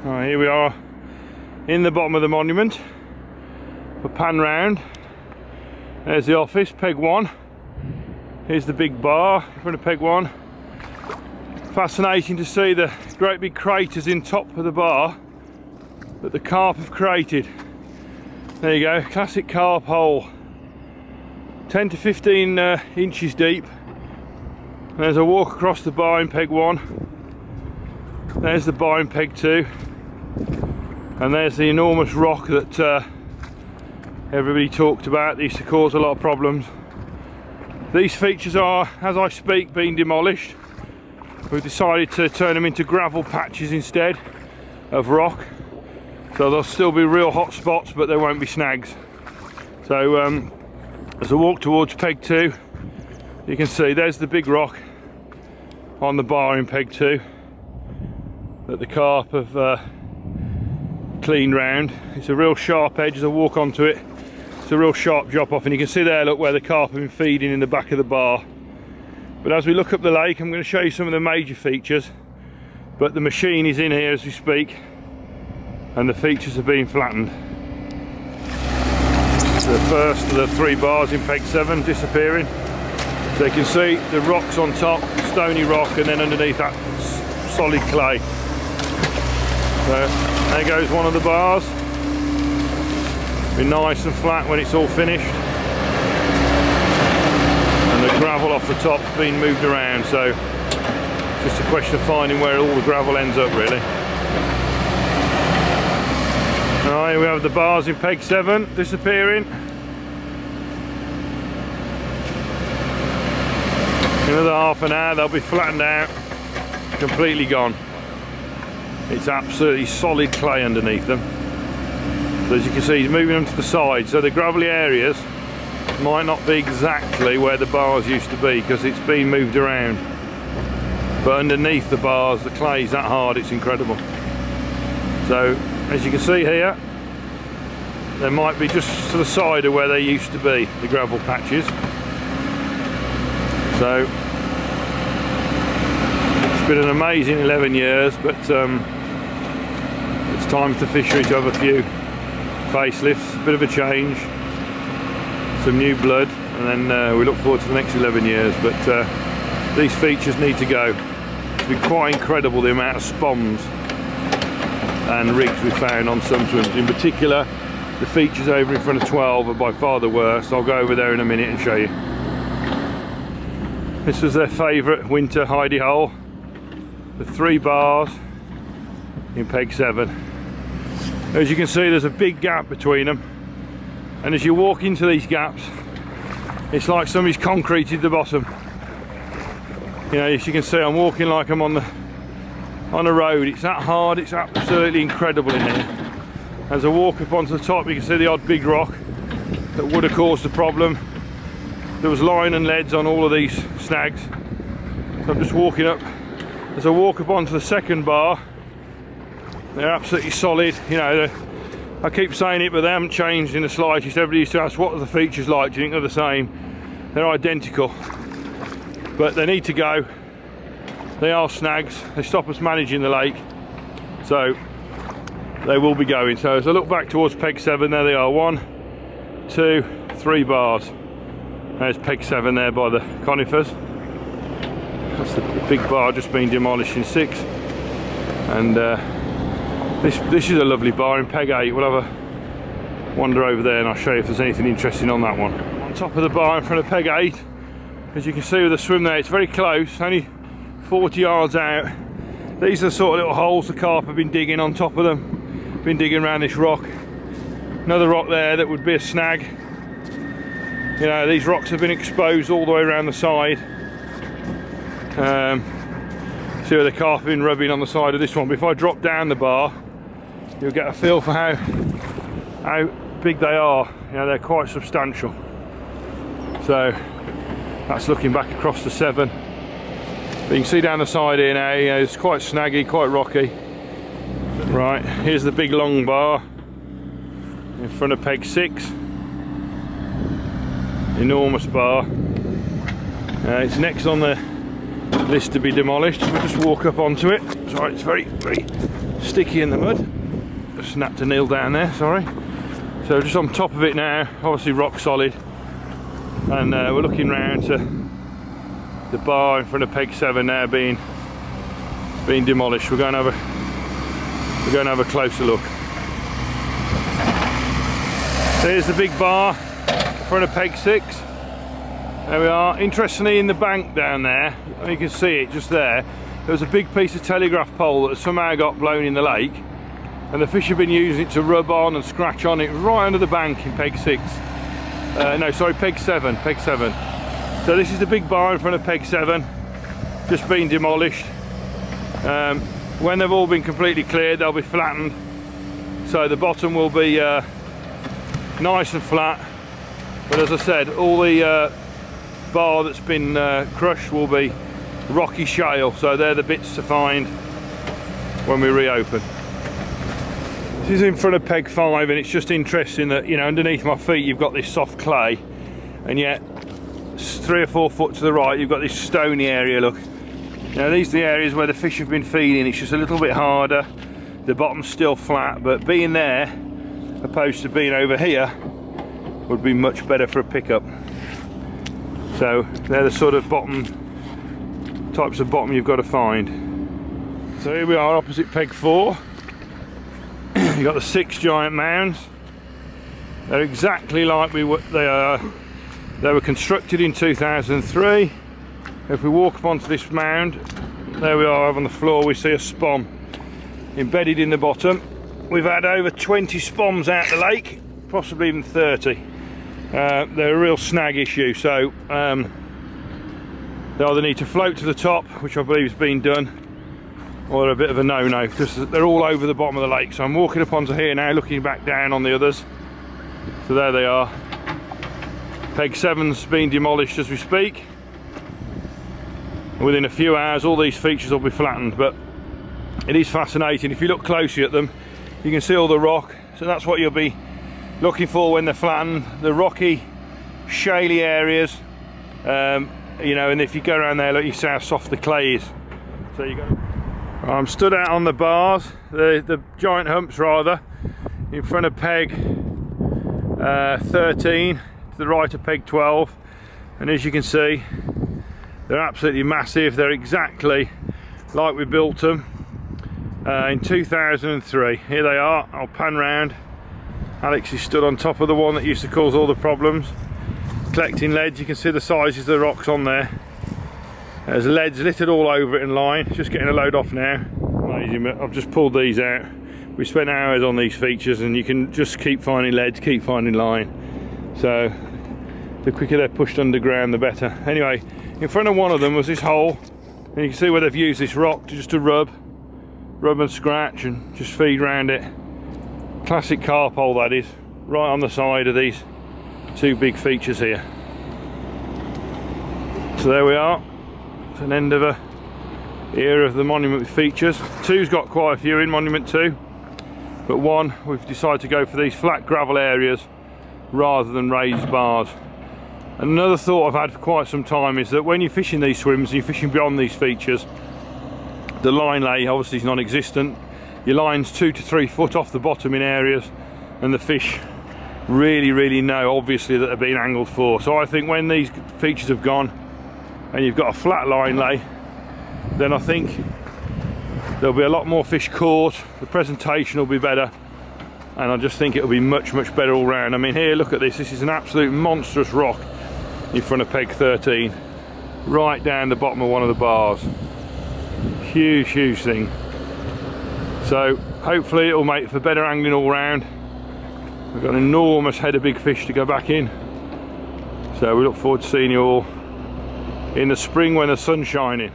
Right, here we are in the bottom of the monument. We'll pan round. There's the office, peg 1. Here's the big bar in front of peg 1. Fascinating to see the great big craters in top of the bar that the carp have created. There you go, classic carp hole. 10 to 15 inches deep. There's a walk across the bar in peg 1. There's the bar in peg 2. And there's the enormous rock that everybody talked about. They used to cause a lot of problems. These features are, as I speak, being demolished. We've decided to turn them into gravel patches instead of rock. So there'll still be real hot spots, but there won't be snags. So as I walk towards peg 2, you can see there's the big rock on the bar in peg 2 that the carp have cleaned round. It's a real sharp edge as I walk onto it. It's a real sharp drop off, and you can see there, look, where the carp have been feeding in the back of the bar. But as we look up the lake, I'm going to show you some of the major features. But the machine is in here as we speak, and the features are being flattened. The first of the 3 bars in peg 7 disappearing. So you can see the rocks on top, stony rock, and then underneath that solid clay. So there goes one of the bars. Be nice and flat when it's all finished. And the gravel off the top being moved around, so it's just a question of finding where all the gravel ends up, really. Alright, we have the bars in peg 7 disappearing. Another half an hour, they'll be flattened out, completely gone. It's absolutely solid clay underneath them. So as you can see, he's moving them to the side, so the gravelly areas might not be exactly where the bars used to be because it's been moved around. But underneath the bars, the clay is that hard, it's incredible. So as you can see here, there might be just to the side of where they used to be, the gravel patches. So it's been an amazing 11 years, but it's time for the fishery to have a few facelifts, a bit of a change, some new blood, and then we look forward to the next 11 years. But these features need to go. It's been quite incredible the amount of spoms and rigs we found on some swims. In particular, the features over in front of 12 are by far the worst. I'll go over there in a minute and show you. This was their favourite winter hidey hole. The 3 bars in peg 7. As you can see, there's a big gap between them, and as you walk into these gaps, it's like somebody's concreted the bottom. You know, as you can see, I'm walking like I'm on a road. It's that hard, it's absolutely incredible in here. As I walk up onto the top, you can see the odd big rock that would have caused the problem. There was line and leads on all of these snags. So I'm just walking up. As I walk up onto the second bar, they're absolutely solid. You know, I keep saying it, but they haven't changed in the slightest. Everybody used to ask, what are the features like? Do you think they're the same? They're identical. But they need to go. They are snags. They stop us managing the lake. So they will be going. So as I look back towards peg 7, there they are. 1, 2, 3 bars. There's peg 7 there by the conifers. That's the big bar just being demolished in 6. And this is a lovely bar in peg 8. We'll have a wander over there and I'll show you if there's anything interesting on that one. On top of the bar in front of peg 8, as you can see with the swim there, it's very close, only 40 yards out. These are the sort of little holes the carp have been digging on top of them. Been digging around this rock. Another rock there that would be a snag. You know, these rocks have been exposed all the way around the side. See where the carp have been rubbing on the side of this one. But if I drop down the bar, you'll get a feel for how big they are. You know, they're quite substantial. So that's looking back across the 7. But you can see down the side here now, you know, it's quite snaggy, quite rocky. Right, here's the big long bar in front of peg 6. Enormous bar. It's next on the list to be demolished. We'll just walk up onto it. Sorry, it's very sticky in the mud. Just snapped a nail down there, sorry. So just on top of it now, obviously rock solid, and we're looking round to the bar in front of peg 7 now being demolished. We're going to have a closer look. There's the big bar in front of peg 6. There we are. Interestingly, in the bank down there, you can see it just there, there was a big piece of telegraph pole that somehow got blown in the lake, and the fish have been using it to rub on and scratch on it right under the bank in peg 6. No, sorry, peg 7. So this is the big bar in front of peg 7, just been demolished. When they've all been completely cleared, they'll be flattened, so the bottom will be nice and flat. But as I said, all the bar that's been crushed will be rocky shale, so they're the bits to find when we reopen. This is in front of peg 5, and it's just interesting that, you know, underneath my feet you've got this soft clay, and yet 3 or 4 foot to the right you've got this stony area. Look, now these are the areas where the fish have been feeding. It's just a little bit harder, the bottom's still flat, but being there opposed to being over here would be much better for a pickup. So they're the sort of types of bottom you've got to find. So here we are opposite peg 4. You've got the 6 giant mounds. They're exactly like they were constructed in 2003. If we walk up onto this mound, there we are on the floor, we see a spom embedded in the bottom. We've had over 20 spoms out the lake, possibly even 30. They're a real snag issue, so they either need to float to the top, which I believe has been done, or they're a bit of a no-no, because they're all over the bottom of the lake. So I'm walking up onto here now, looking back down on the others. So there they are. Peg 7's been demolished as we speak. Within a few hours all these features will be flattened, but it is fascinating. If you look closely at them, you can see all the rock, so that's what you'll be looking for when they're flattened, the rocky, shaly areas. You know, and if you go around there, look, you see how soft the clay is. So you go. I'm stood out on the bars, the giant humps rather, in front of peg 13 to the right of peg 12, and as you can see, they're absolutely massive. They're exactly like we built them in 2003. Here they are. I'll pan round. Alex is stood on top of the one that used to cause all the problems, collecting leads. You can see the sizes of the rocks on there. There's leads littered all over it in line. Just getting a load off now. Amazing. I've just pulled these out. We spent hours on these features, and you can just keep finding leads, keep finding line. So the quicker they're pushed underground, the better. Anyway, in front of one of them was this hole, and you can see where they've used this rock just to rub and scratch and just feed round it. Classic carp hole that is, right on the side of these 2 big features here. So there we are. It's an end of a era of the monument with features. 2's got quite a few in monument 2, but 1 we've decided to go for these flat gravel areas rather than raised bars. And another thought I've had for quite some time is that when you're fishing these swims and you're fishing beyond these features, the line lay obviously is non-existent. Your line's 2 to 3 foot off the bottom in areas, and the fish really know obviously that they're being angled for. So I think when these features have gone and you've got a flat line lay, then I think there'll be a lot more fish caught, the presentation will be better, and I just think it'll be much better all round. I mean, here, look at this. This is an absolute monstrous rock in front of peg 13, right down the bottom of one of the bars. Huge thing. So hopefully it'll make for better angling all round. We've got an enormous head of big fish to go back in, so we look forward to seeing you all in the spring when the sun's shining.